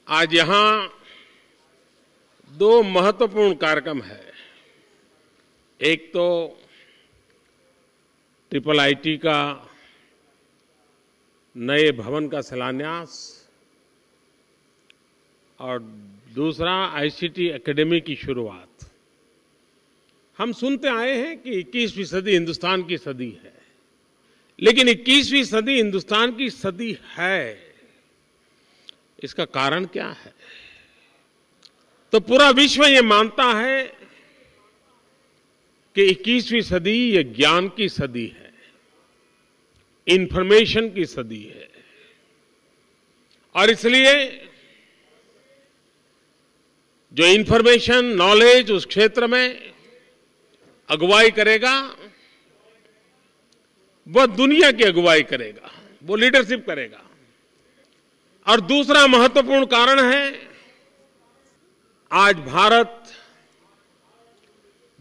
आज यहां दो महत्वपूर्ण कार्यक्रम है। एक तो ट्रिपल आईटी का नए भवन का शिलान्यास और दूसरा आईसीटी एकेडमी की शुरुआत। हम सुनते आए हैं कि 21वीं सदी हिंदुस्तान की सदी है, लेकिन 21वीं सदी हिंदुस्तान की सदी है, इसका कारण क्या है? तो पूरा विश्व ये मानता है कि 21वीं सदी ये ज्ञान की सदी है, इंफॉर्मेशन की सदी है, और इसलिए जो इंफॉर्मेशन नॉलेज उस क्षेत्र में अगुवाई करेगा वह दुनिया की अगुवाई करेगा, वो लीडरशिप करेगा। और दूसरा महत्वपूर्ण कारण है, आज भारत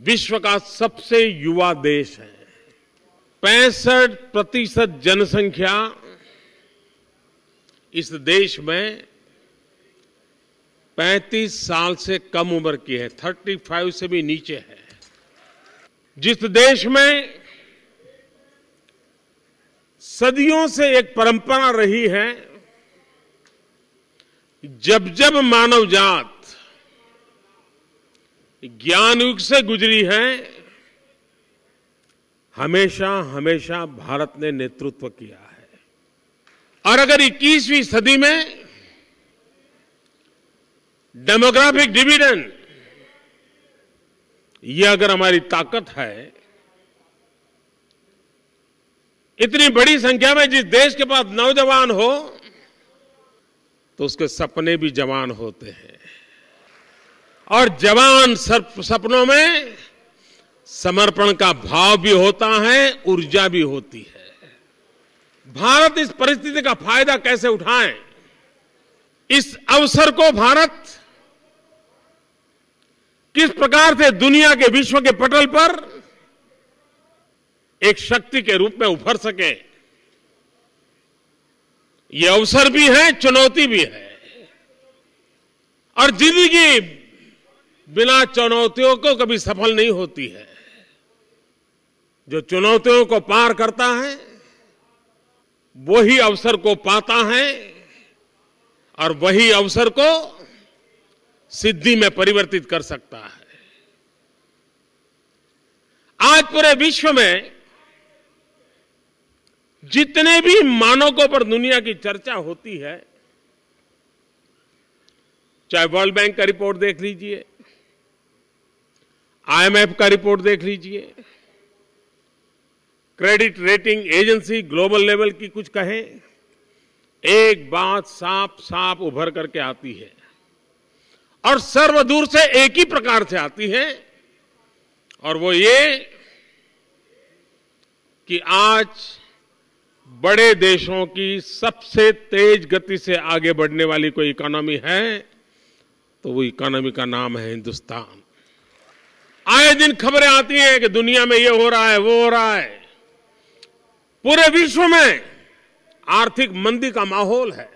विश्व का सबसे युवा देश है। 65% जनसंख्या इस देश में 35 साल से कम उम्र की है, 35 से भी नीचे है। जिस देश में सदियों से एक परंपरा रही है, जब जब मानव जात ज्ञान युग से गुजरी है, हमेशा हमेशा भारत ने नेतृत्व किया है। और अगर 21वीं सदी में डेमोग्राफिक डिविडेंड ये अगर हमारी ताकत है, इतनी बड़ी संख्या में जिस देश के पास नौजवान हो तो उसके सपने भी जवान होते हैं, और जवान सपनों में समर्पण का भाव भी होता है, ऊर्जा भी होती है। भारत इस परिस्थिति का फायदा कैसे उठाए? इस अवसर को भारत किस प्रकार से दुनिया के विश्व के पटल पर एक शक्ति के रूप में उभर सके, ये अवसर भी है, चुनौती भी है। और जिंदगी बिना चुनौतियों को कभी सफल नहीं होती है। जो चुनौतियों को पार करता है वही अवसर को पाता है, और वही अवसर को सिद्धि में परिवर्तित कर सकता है। आज पूरे विश्व में जितने भी मानकों पर दुनिया की चर्चा होती है, चाहे वर्ल्ड बैंक का रिपोर्ट देख लीजिए, आईएमएफ का रिपोर्ट देख लीजिए, credit rating agency global level की कुछ कहें, एक बात साफ साफ उभर करके आती है, और सर्वदूर से एक ही प्रकार से आती है, और वो ये कि आज बड़े देशों की सबसे तेज गति से आगे बढ़ने वाली कोई इकोनॉमी है तो वो इकोनॉमी का नाम है हिंदुस्तान। आए दिन खबरें आती हैं कि दुनिया में ये हो रहा है, वो हो रहा है। पूरे विश्व में आर्थिक मंदी का माहौल है,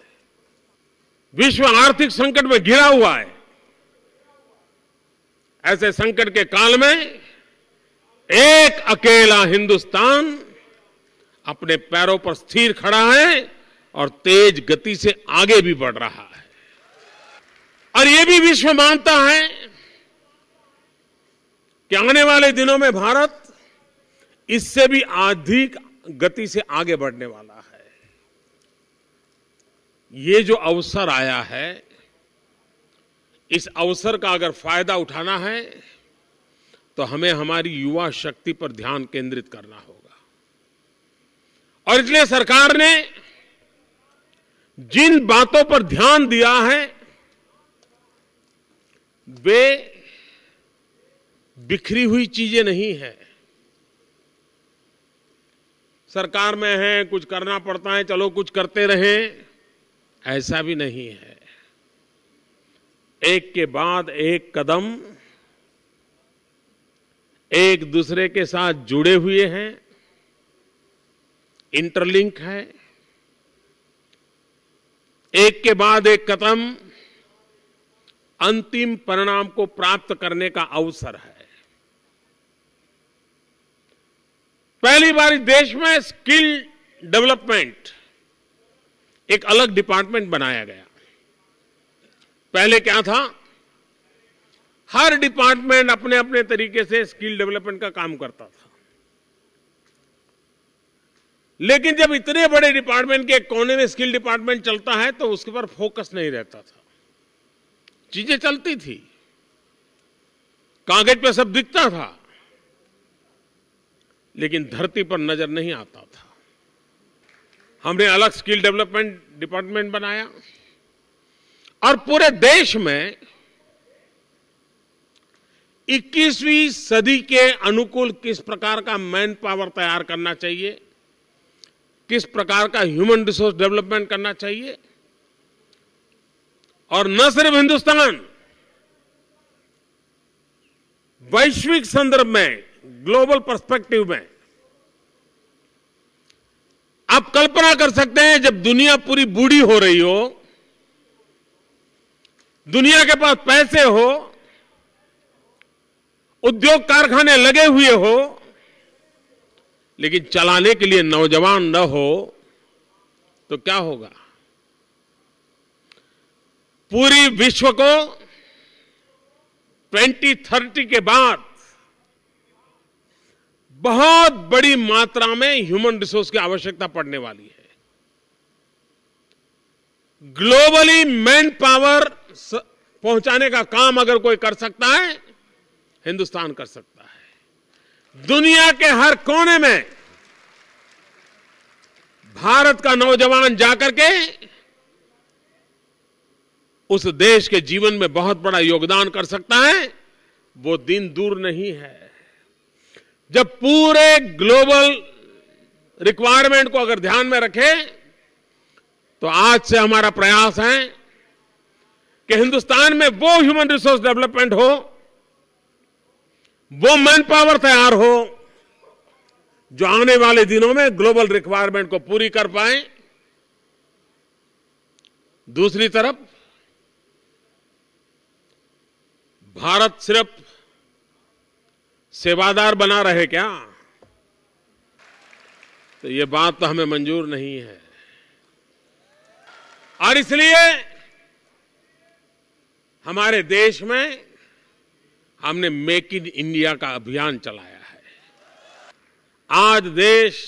विश्व आर्थिक संकट में घिरा हुआ है। ऐसे संकट के काल में एक अकेला हिंदुस्तान अपने पैरों पर स्थिर खड़ा है और तेज गति से आगे भी बढ़ रहा है। और ये भी विश्व मानता है कि आने वाले दिनों में भारत इससे भी अधिक गति से आगे बढ़ने वाला है। ये जो अवसर आया है, इस अवसर का अगर फायदा उठाना है तो हमें हमारी युवा शक्ति पर ध्यान केंद्रित करना होगा। और इसलिए सरकार ने जिन बातों पर ध्यान दिया है वे बिखरी हुई चीजें नहीं है। सरकार में है, कुछ करना पड़ता है, चलो कुछ करते रहें, ऐसा भी नहीं है। एक के बाद एक कदम एक दूसरे के साथ जुड़े हुए हैं, इंटरलिंक है। एक के बाद एक कदम अंतिम परिणाम को प्राप्त करने का अवसर है। पहली बार इस देश में स्किल डेवलपमेंट एक अलग डिपार्टमेंट बनाया गया। पहले क्या था, हर डिपार्टमेंट अपने अपने तरीके से स्किल डेवलपमेंट का काम करता था। लेकिन जब इतने बड़े डिपार्टमेंट के एक कोने में स्किल डिपार्टमेंट चलता है तो उसके पर फोकस नहीं रहता था। चीजें चलती थी, कागज पे सब दिखता था, लेकिन धरती पर नजर नहीं आता था। हमने अलग स्किल डेवलपमेंट डिपार्टमेंट बनाया और पूरे देश में 21वीं सदी के अनुकूल किस प्रकार का मैन पावर तैयार करना चाहिए, किस प्रकार का ह्यूमन रिसोर्स डेवलपमेंट करना चाहिए, और न सिर्फ हिंदुस्तान, वैश्विक संदर्भ में, ग्लोबल पर्सपेक्टिव में। आप कल्पना कर सकते हैं, जब दुनिया पूरी बूढ़ी हो रही हो, दुनिया के पास पैसे हो, उद्योग कारखाने लगे हुए हो, लेकिन चलाने के लिए नौजवान न हो, तो क्या होगा? पूरी विश्व को 2030 के बाद बहुत बड़ी मात्रा में ह्यूमन रिसोर्स की आवश्यकता पड़ने वाली है। ग्लोबली मैन पावर पहुंचाने का काम अगर कोई कर सकता है, हिंदुस्तान कर सकता है। दुनिया के हर कोने में भारत का नौजवान जाकर के उस देश के जीवन में बहुत बड़ा योगदान कर सकता है। वो दिन दूर नहीं है जब पूरे ग्लोबल रिक्वायरमेंट को अगर ध्यान में रखें, तो आज से हमारा प्रयास है कि हिंदुस्तान में वो ह्यूमन रिसोर्स डेवलपमेंट हो, वो मैन पावर तैयार हो, जो आने वाले दिनों में ग्लोबल रिक्वायरमेंट को पूरी कर पाए। दूसरी तरफ भारत सिर्फ सेवादार बना रहे क्या? तो ये बात तो हमें मंजूर नहीं है। और इसलिए हमारे देश में हमने मेक इन इंडिया का अभियान चलाया है। आज देश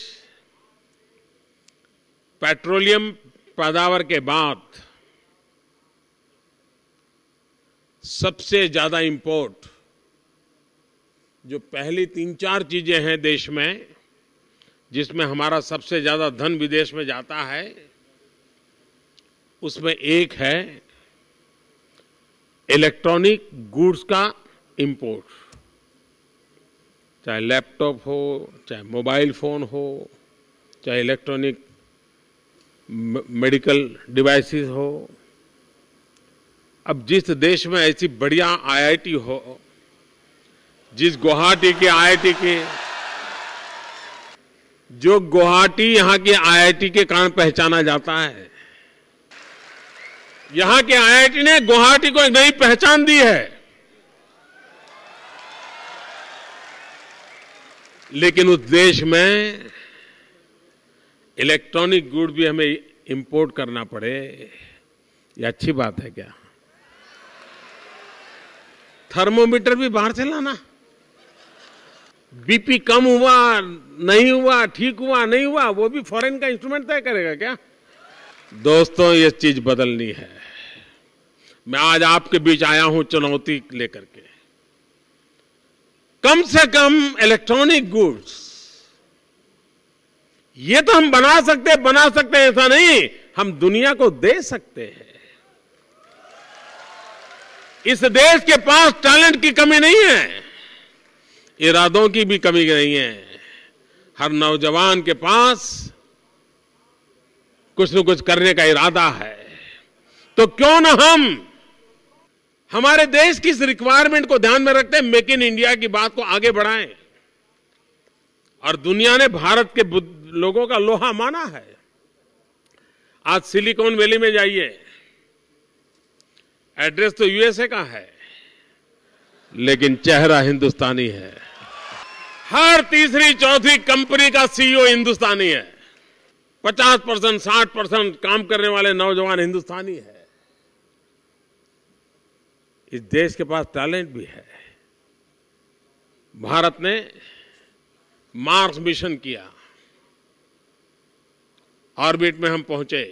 पेट्रोलियम पैदावार के बाद सबसे ज्यादा इंपोर्ट, जो पहली 3-4 चीजें हैं देश में जिसमें हमारा सबसे ज्यादा धन विदेश में जाता है, उसमें एक है इलेक्ट्रॉनिक गुड्स का इंपोर्ट। चाहे लैपटॉप हो, चाहे मोबाइल फोन हो, चाहे इलेक्ट्रॉनिक मेडिकल डिवाइसेस हो। अब जिस देश में ऐसी बढ़िया आईआईटी हो, जिस गुवाहाटी के आईआईटी के, जो गुवाहाटी यहां के आईआईटी के कारण पहचाना जाता है, यहां के आईआईटी ने गुवाहाटी को एक नई पहचान दी है। लेकिन उस देश में इलेक्ट्रॉनिक गुड भी हमें इंपोर्ट करना पड़े, ये अच्छी बात है क्या? थर्मोमीटर भी बाहर से लाना? बीपी कम हुआ नहीं हुआ, ठीक हुआ नहीं हुआ, वो भी फॉरेन का इंस्ट्रूमेंट तय करेगा क्या? दोस्तों, ये चीज बदलनी है। मैं आज आपके बीच आया हूं चुनौती लेकर के। कम से कम इलेक्ट्रॉनिक गुड्स ये तो हम बना सकते हैं ऐसा नहीं, हम दुनिया को दे सकते हैं। इस देश के पास टैलेंट की कमी नहीं है, इरादों की भी कमी नहीं है। हर नौजवान के पास कुछ न कुछ करने का इरादा है। तो क्यों न हम हमारे देश की इस रिक्वायरमेंट को ध्यान में रखते हैं मेक इन इंडिया की बात को आगे बढ़ाएं। और दुनिया ने भारत के लोगों का लोहा माना है। आज सिलिकॉन वैली में जाइए, एड्रेस तो यूएसए का है, लेकिन चेहरा हिंदुस्तानी है। हर तीसरी चौथी कंपनी का सीईओ हिंदुस्तानी है। 50%, 60% काम करने वाले नौजवान हिंदुस्तानी है। इस देश के पास टैलेंट भी है। भारत ने मार्स मिशन किया, ऑर्बिट में हम पहुंचे।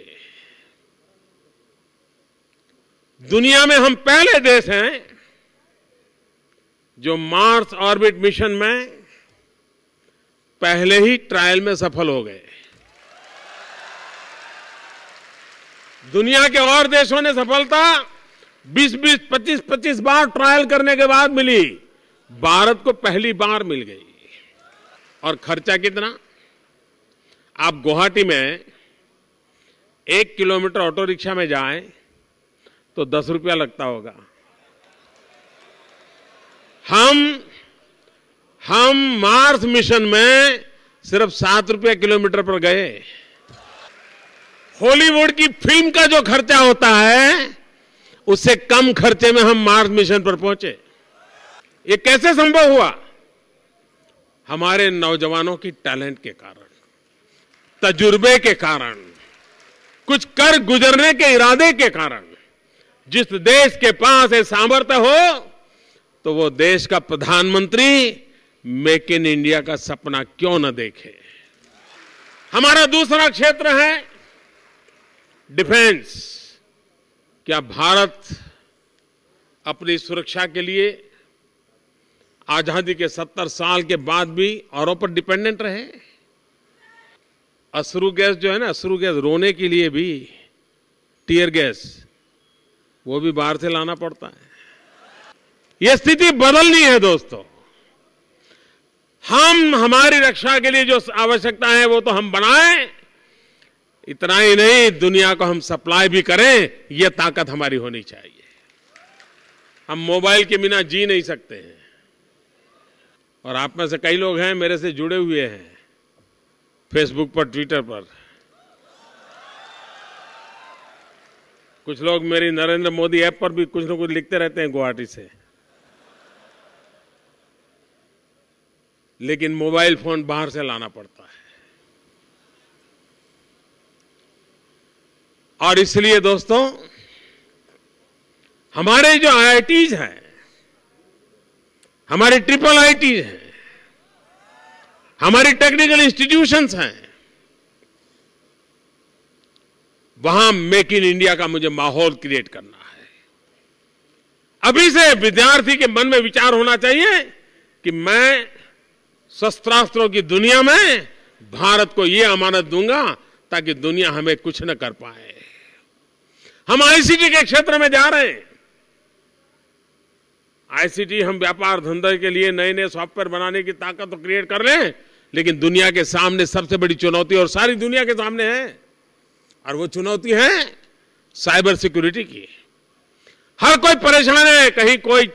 दुनिया में हम पहले देश हैं जो मार्स ऑर्बिट मिशन में पहले ही ट्रायल में सफल हो गए। दुनिया के और देशों ने सफलता 20-20, 25-25 बार ट्रायल करने के बाद मिली। भारत को पहली बार मिल गई। और खर्चा कितना? आप गुवाहाटी में 1 किलोमीटर ऑटो रिक्शा में जाएं तो 10 रुपया लगता होगा। हम मार्स मिशन में सिर्फ 7 रुपया किलोमीटर पर गए। हॉलीवुड की फिल्म का जो खर्चा होता है उससे कम खर्चे में हम मार्स मिशन पर पहुंचे। ये कैसे संभव हुआ? हमारे नौजवानों की टैलेंट के कारण, तजुर्बे के कारण, कुछ कर गुजरने के इरादे के कारण। जिस देश के पास ये सामर्थ्य हो तो वो देश का प्रधानमंत्री मेक इन इंडिया का सपना क्यों न देखे। हमारा दूसरा क्षेत्र है डिफेंस। क्या भारत अपनी सुरक्षा के लिए आजादी के 70 साल के बाद भी औरों पर डिपेंडेंट रहे? अश्रु गैस जो है ना, अश्रु गैस, रोने के लिए भी टीयर गैस, वो भी बाहर से लाना पड़ता है। यह स्थिति बदलनी है दोस्तों। हम हमारी रक्षा के लिए जो आवश्यकता है वो तो हम बनाएं, इतना ही नहीं दुनिया को हम सप्लाई भी करें, यह ताकत हमारी होनी चाहिए। हम मोबाइल के बिना जी नहीं सकते हैं। और आप में से कई लोग हैं मेरे से जुड़े हुए हैं फेसबुक पर, ट्विटर पर। कुछ लोग मेरी नरेंद्र मोदी ऐप पर भी कुछ न कुछ लिखते रहते हैं गुवाहाटी से। लेकिन मोबाइल फोन बाहर से लाना पड़ता है। और इसलिए दोस्तों, हमारे जो आईआईटीज हैं, हमारी ट्रिपल आईटीज हैं, हमारी टेक्निकल इंस्टीट्यूशंस हैं, वहां मेक इन इंडिया का मुझे माहौल क्रिएट करना है। अभी से विद्यार्थी के मन में विचार होना चाहिए कि मैं शस्त्रास्त्रों की दुनिया में भारत को यह अमानत दूंगा ताकि दुनिया हमें कुछ न कर पाए। हम आईसीटी के क्षेत्र में जा रहे हैं। आईसीटी, हम व्यापार धंधे के लिए नए नए सॉफ्टवेयर बनाने की ताकत तो क्रिएट कर लें, लेकिन दुनिया के सामने सबसे बड़ी चुनौती, और सारी दुनिया के सामने है, और वो चुनौती है साइबर सिक्योरिटी की। हर कोई परेशान है, कहीं कोई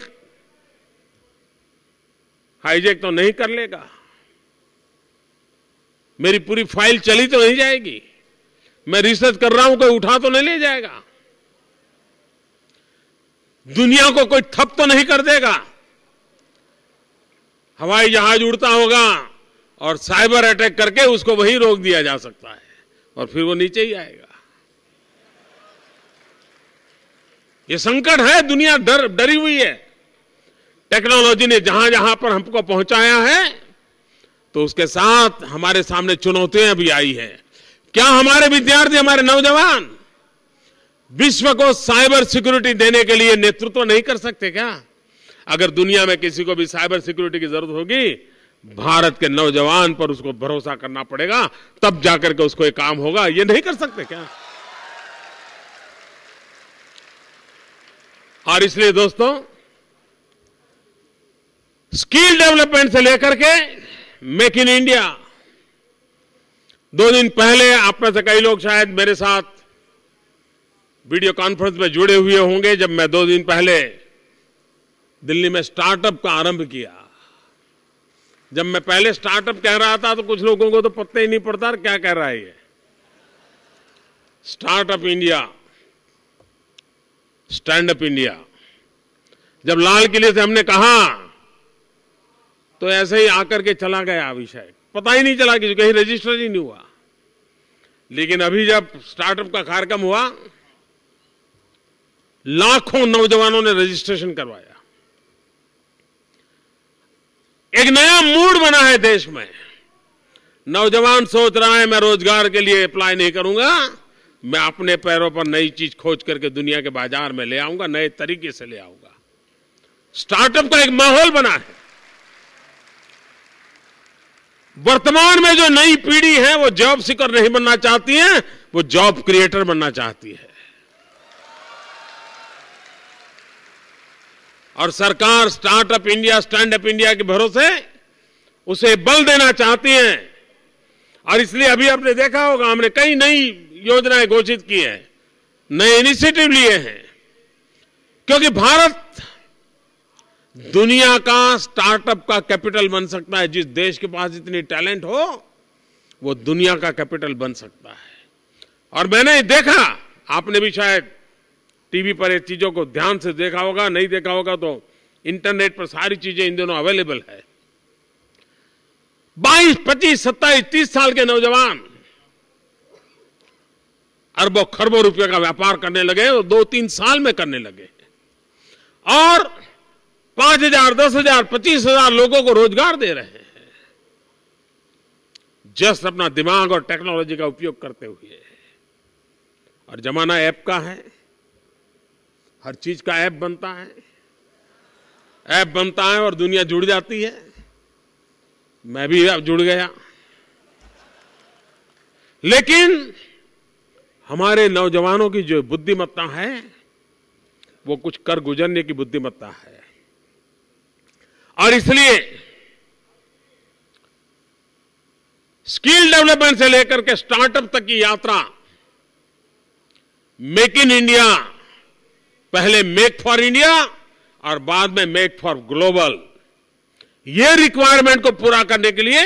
हाईजैक तो नहीं कर लेगा, मेरी पूरी फाइल चली तो नहीं जाएगी, मैं रिसर्च कर रहा हूं कोई उठा तो नहीं ले जाएगा, दुनिया को कोई ठप तो नहीं कर देगा। हवाई जहाज उड़ता होगा और साइबर अटैक करके उसको वहीं रोक दिया जा सकता है और फिर वो नीचे ही आएगा। ये संकट है, दुनिया डरी हुई है। टेक्नोलॉजी ने जहां जहां पर हमको पहुंचाया है तो उसके साथ हमारे सामने चुनौतियां भी आई हैं। क्या हमारे विद्यार्थी, हमारे नौजवान विश्व को साइबर सिक्योरिटी देने के लिए नेतृत्व नहीं कर सकते क्या? अगर दुनिया में किसी को भी साइबर सिक्योरिटी की जरूरत होगी, भारत के नौजवान पर उसको भरोसा करना पड़ेगा, तब जाकर के उसको ये काम होगा। ये नहीं कर सकते क्या? और इसलिए दोस्तों, स्किल डेवलपमेंट से लेकर के मेक इन इंडिया, 2 दिन पहले आप में से कई लोग शायद मेरे साथ वीडियो कॉन्फ्रेंस में जुड़े हुए होंगे, जब मैं 2 दिन पहले दिल्ली में स्टार्टअप का आरंभ किया। जब मैं पहले स्टार्टअप कह रहा था तो कुछ लोगों को तो पता ही नहीं पड़ता क्या कह रहा है ये। Startup India, stand up India. जब लाल किले से हमने कहा तो ऐसे ही आकर के चला गया विषय, पता ही नहीं चला कि कहीं रजिस्टर ही नहीं हुआ। लेकिन अभी जब स्टार्टअप का कार्यक्रम हुआ, लाखों नौजवानों ने रजिस्ट्रेशन करवाया। एक नया मूड बना है देश में। नौजवान सोच रहा है मैं रोजगार के लिए अप्लाई नहीं करूंगा, मैं अपने पैरों पर नई चीज खोज करके दुनिया के बाजार में ले आऊंगा, नए तरीके से ले आऊंगा। स्टार्टअप का एक माहौल बना है। वर्तमान में जो नई पीढ़ी है वो जॉब सीकर नहीं बनना चाहती है, वो जॉब क्रिएटर बनना चाहती है। और सरकार startup India, stand up India के भरोसे उसे बल देना चाहती है। और इसलिए अभी आपने देखा होगा, हमने कई नई योजनाएं घोषित की है, नए इनिशिएटिव लिए हैं, क्योंकि भारत दुनिया का स्टार्टअप का कैपिटल बन सकता है। जिस देश के पास इतनी टैलेंट हो वो दुनिया का कैपिटल बन सकता है। और मैंने देखा, आपने भी शायद टीवी पर ये चीजों को ध्यान से देखा होगा, नहीं देखा होगा तो इंटरनेट पर सारी चीजें इन दिनों अवेलेबल है। 22, 25, 27, 30 साल के नौजवान अरबों खरबों रुपए का व्यापार करने लगे और 2-3 साल में करने लगे। और 5,000, 10,000, 25,000 लोगों को रोजगार दे रहे हैं, जस्ट अपना दिमाग और टेक्नोलॉजी का उपयोग करते हुए। और जमाना ऐप का है, हर चीज का ऐप बनता है, ऐप बनता है और दुनिया जुड़ जाती है। मैं भी अब जुड़ गया। लेकिन हमारे नौजवानों की जो बुद्धिमत्ता है वो कुछ कर गुजरने की बुद्धिमत्ता है। और इसलिए स्किल डेवलपमेंट से लेकर के स्टार्टअप तक की यात्रा, मेक इन इंडिया, पहले मेक फॉर इंडिया और बाद में मेक फॉर ग्लोबल, ये रिक्वायरमेंट को पूरा करने के लिए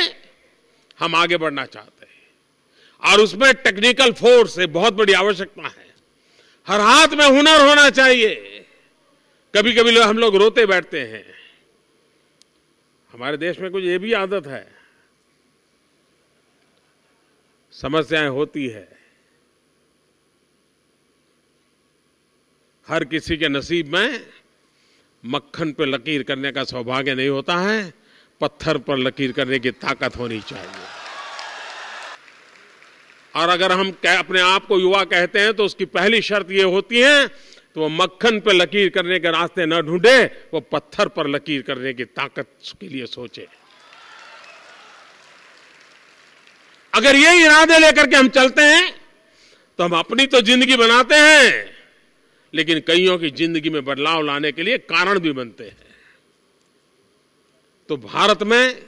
हम आगे बढ़ना चाहते हैं। और उसमें टेक्निकल फोर्स एक बहुत बड़ी आवश्यकता है। हर हाथ में हुनर होना चाहिए। कभी कभी हम लोग रोते बैठते हैं। हमारे देश में कुछ ये भी आदत है, समस्याएं होती है, हर किसी के नसीब में मक्खन पर लकीर करने का सौभाग्य नहीं होता है, पत्थर पर लकीर करने की ताकत होनी चाहिए। और अगर हम अपने आप को युवा कहते हैं तो उसकी पहली शर्त ये होती है तो वो मक्खन पर लकीर करने के रास्ते न ढूंढे, वो पत्थर पर लकीर करने की ताकत के लिए सोचे। अगर ये इरादे लेकर के हम चलते हैं तो हम अपनी तो जिंदगी बनाते हैं, लेकिन कईयों की जिंदगी में बदलाव लाने के लिए कारण भी बनते हैं। तो भारत में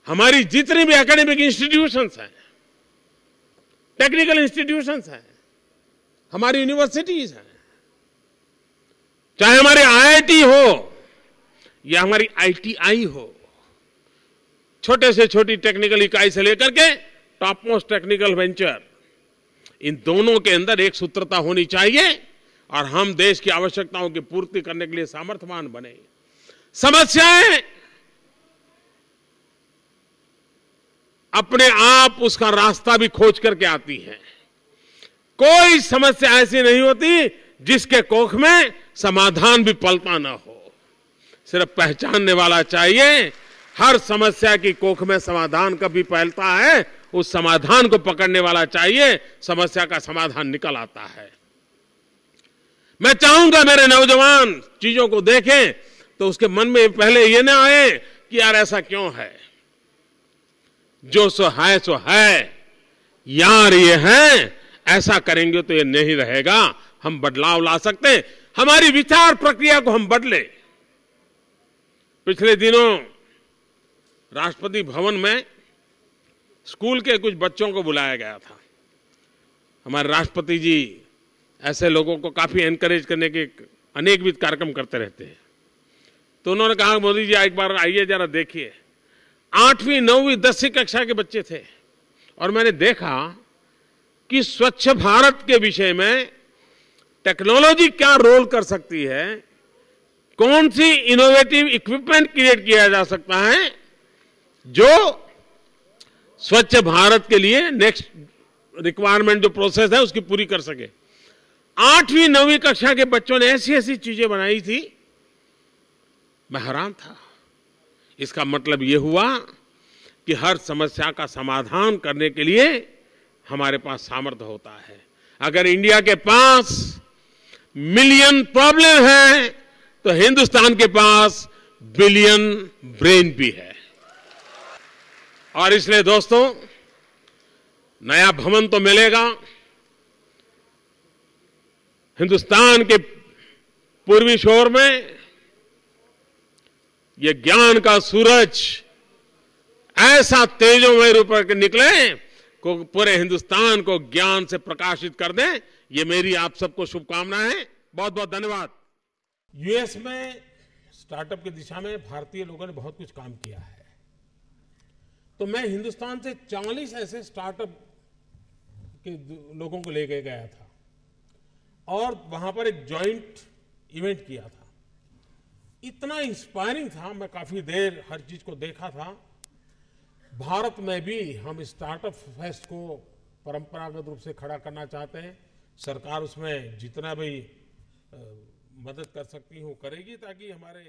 हमारी जितनी भी एकेडमिक इंस्टीट्यूशंस हैं, टेक्निकल इंस्टीट्यूशंस हैं, हमारी यूनिवर्सिटीज हैं, चाहे हमारे आईआईटी हो या हमारी आईटीआई हो, छोटे से छोटी टेक्निकल इकाई से लेकर के टॉप मोस्ट टेक्निकल वेंचर, इन दोनों के अंदर एक सूत्रता होनी चाहिए और हम देश की आवश्यकताओं की पूर्ति करने के लिए सामर्थ्यवान बने। समस्याएं अपने आप उसका रास्ता भी खोज करके आती हैं। कोई समस्या ऐसी नहीं होती जिसके कोख में समाधान भी पलता ना हो। सिर्फ पहचानने वाला चाहिए। हर समस्या की कोख में समाधान कभी पलता है, उस समाधान को पकड़ने वाला चाहिए, समस्या का समाधान निकल आता है। मैं चाहूंगा मेरे नौजवान चीजों को देखें तो उसके मन में पहले ये ना आए कि यार ऐसा क्यों है, जो सो है यार, ये है, ऐसा करेंगे तो ये नहीं रहेगा। हम बदलाव ला सकते हैं, हमारी विचार प्रक्रिया को हम बदले। पिछले दिनों राष्ट्रपति भवन में स्कूल के कुछ बच्चों को बुलाया गया था। हमारे राष्ट्रपति जी ऐसे लोगों को काफी एनकरेज करने के अनेकविध कार्यक्रम करते रहते हैं। तो उन्होंने कहा मोदी जी एक बार आइए जरा देखिए। 8वीं 9वीं 10वीं कक्षा के बच्चे थे और मैंने देखा कि स्वच्छ भारत के विषय में टेक्नोलॉजी क्या रोल कर सकती है, कौन सी इनोवेटिव इक्विपमेंट क्रिएट किया जा सकता है जो स्वच्छ भारत के लिए नेक्स्ट रिक्वायरमेंट जो प्रोसेस है उसकी पूरी कर सके। 8वीं 9वीं कक्षा के बच्चों ने ऐसी ऐसी चीजें बनाई थी, मैं हैरान था। इसका मतलब यह हुआ कि हर समस्या का समाधान करने के लिए हमारे पास सामर्थ्य होता है। अगर इंडिया के पास मिलियन प्रॉब्लम है तो हिंदुस्तान के पास बिलियन ब्रेन भी है। और इसलिए दोस्तों, नया भवन तो मिलेगा, हिंदुस्तान के पूर्वी छोर में ये ज्ञान का सूरज ऐसा तेजोमय रूप में निकले को पूरे हिंदुस्तान को ज्ञान से प्रकाशित कर दे। ये मेरी आप सबको शुभकामनाएं। बहुत बहुत धन्यवाद। यूएस में स्टार्टअप की दिशा में भारतीय लोगों ने बहुत कुछ काम किया है, तो मैं हिंदुस्तान से 40 ऐसे स्टार्टअप के लोगों को लेके गया था और वहां पर एक जॉइंट इवेंट किया था। इतना इंस्पायरिंग था, मैं काफी देर हर चीज को देखा था। भारत में भी हम स्टार्टअप फेस्ट को परंपरागत रूप से खड़ा करना चाहते हैं। सरकार उसमें जितना भी मदद कर सकती है वो करेगी, ताकि हमारे